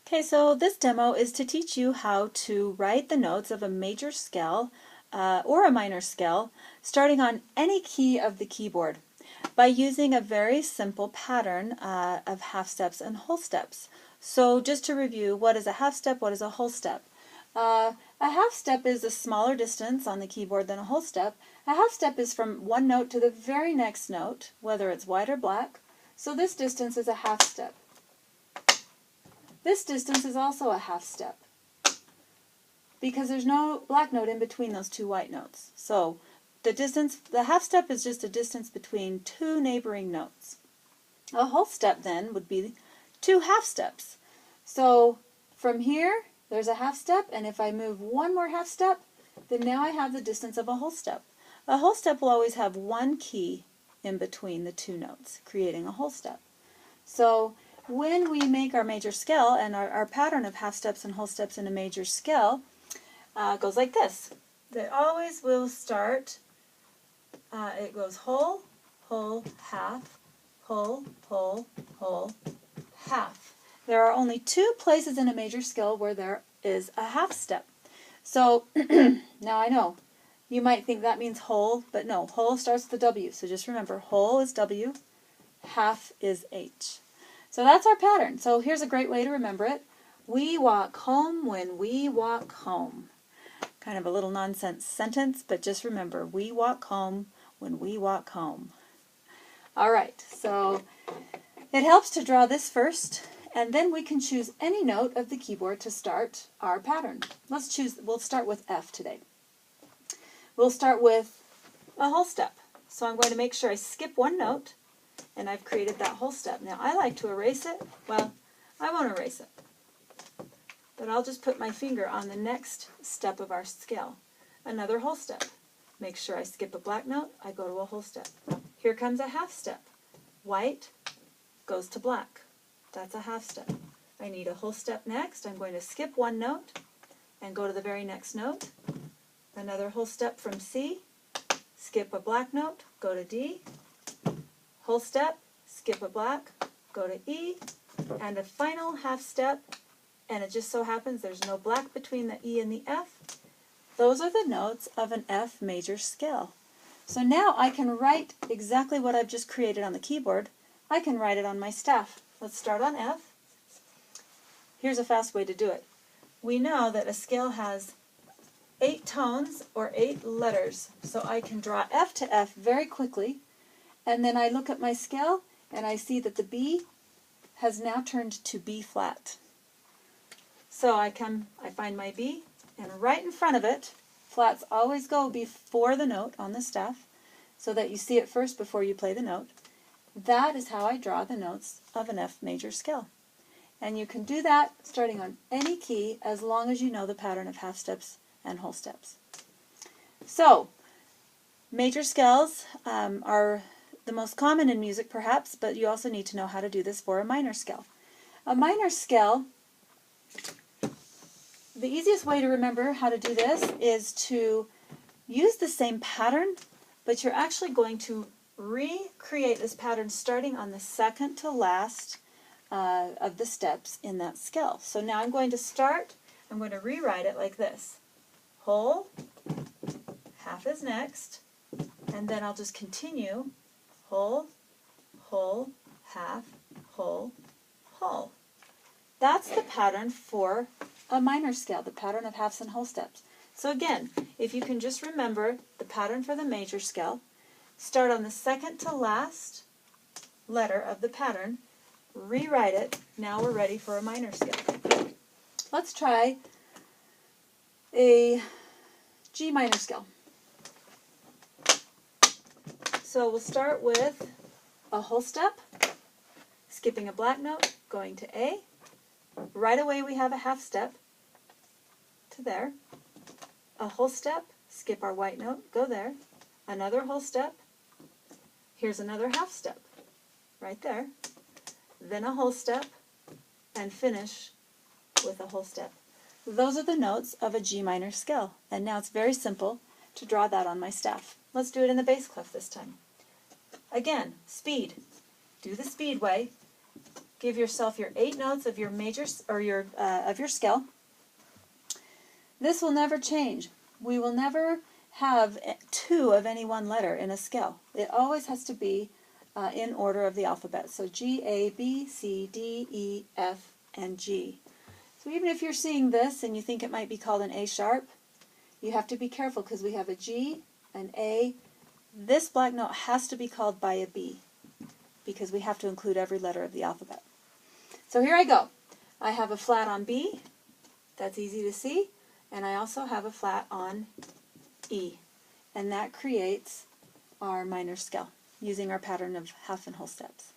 Okay, so this demo is to teach you how to write the notes of a major scale or a minor scale starting on any key of the keyboard by using a very simple pattern of half steps and whole steps. So just to review, what is a half step, what is a whole step? A half step is a smaller distance on the keyboard than a whole step. A half step is from one note to the very next note, whether it's white or black. So this distance is a half step. This distance is also a half step because there's no black note in between those two white notes. So the half step is just a distance between two neighboring notes. A whole step then would be two half steps. So from here there's a half step, and if I move one more half step, then now I have the distance of a whole step. A whole step will always have one key in between the two notes, creating a whole step. So when we make our major scale, and our pattern of half steps and whole steps in a major scale goes like this. It always will start, it goes whole, whole, half, whole, whole, whole, half. There are only two places in a major scale where there is a half step. So now I know. You might think that means whole, but no, whole starts with a W. So just remember, whole is W, half is H. So that's our pattern. So here's a great way to remember it. We walk home when we walk home. Kind of a little nonsense sentence, but just remember, we walk home when we walk home. All right, so it helps to draw this first, and then we can choose any note of the keyboard to start our pattern. We'll start with F today. We'll start with a whole step. So I'm going to make sure I skip one note, and I've created that whole step. Now I like to erase it. Well, I won't erase it, but I'll just put my finger on the next step of our scale. Another whole step. Make sure I skip a black note, I go to a whole step. Here comes a half step. White goes to black. That's a half step. I need a whole step next. I'm going to skip one note and go to the very next note. Another whole step from C, skip a black note, go to D, whole step, skip a black, go to E, and a final half step, and it just so happens there's no black between the E and the F. Those are the notes of an F major scale. So now I can write exactly what I've just created on the keyboard. I can write it on my staff. Let's start on F. Here's a fast way to do it. We know that a scale has 8 tones or 8 letters, so I can draw F to F very quickly, and then I look at my scale and I see that the B has now turned to B flat. So I find my B, and right in front of it, flats always go before the note on the staff so that you see it first before you play the note. That is how I draw the notes of an F major scale. And you can do that starting on any key as long as you know the pattern of half steps and whole steps. So, major scales are the most common in music perhaps, but you also need to know how to do this for a minor scale. A minor scale, the easiest way to remember how to do this is to use the same pattern, but you're actually going to recreate this pattern starting on the second to last of the steps in that scale. So now I'm going to rewrite it like this. Whole, half is next, and then I'll just continue whole, whole, half, whole, whole. That's the pattern for a minor scale, the pattern of halves and whole steps. So again, if you can just remember the pattern for the major scale, start on the second to last letter of the pattern, rewrite it, now we're ready for a minor scale. Let's try a G minor scale. So we'll start with a whole step, skipping a black note, going to A. Right away we have a half step to there. A whole step, skip our white note, go there. Another whole step. Here's another half step right there. Then a whole step, and finish with a whole step. Those are the notes of a G minor scale, and now it's very simple to draw that on my staff. Let's do it in the bass clef this time. Again, speed. Do the speed way. give yourself your 8 notes of your major or your of your scale. This will never change. We will never have 2 of any one letter in a scale. It always has to be in order of the alphabet. So G, A, B, C, D, E, F, and G. So even if you're seeing this and you think it might be called an A sharp, you have to be careful because we have a G, an A. This black note has to be called by a B because we have to include every letter of the alphabet. So here I go. I have a flat on B. That's easy to see. And I also have a flat on E. And that creates our minor scale using our pattern of half and whole steps.